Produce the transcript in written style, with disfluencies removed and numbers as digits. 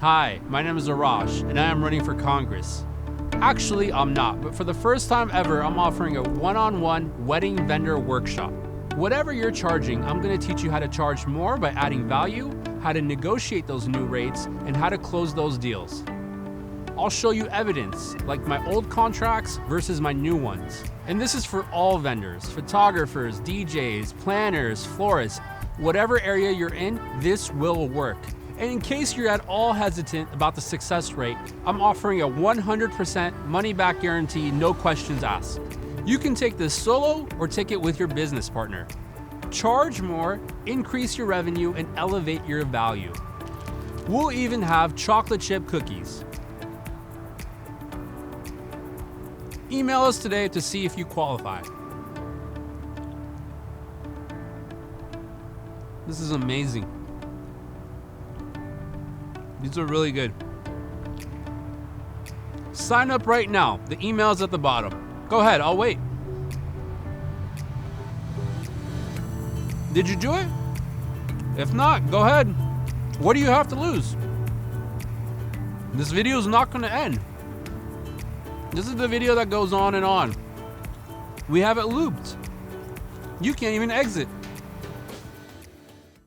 Hi, my name is Arash, and I am running for Congress. Actually, I'm not, but for the first time ever, I'm offering a one-on-one wedding vendor workshop. Whatever you're charging, I'm going to teach you how to charge more by adding value, how to negotiate those new rates, and how to close those deals. I'll show you evidence, like my old contracts versus my new ones. And this is for all vendors, photographers, DJs, planners, florists, whatever area you're in, this will work. And in case you're at all hesitant about the success rate, I'm offering a 100% money-back guarantee, no questions asked. You can take this solo or take it with your business partner. Charge more, increase your revenue, and elevate your value. We'll even have chocolate chip cookies. Email us today to see if you qualify. This is amazing. These are really good. Sign up right now. The email is at the bottom. Go ahead, I'll wait. Did you do it? If not, go ahead. What do you have to lose? This video is not going to end. This is the video that goes on and on. We have it looped. You can't even exit.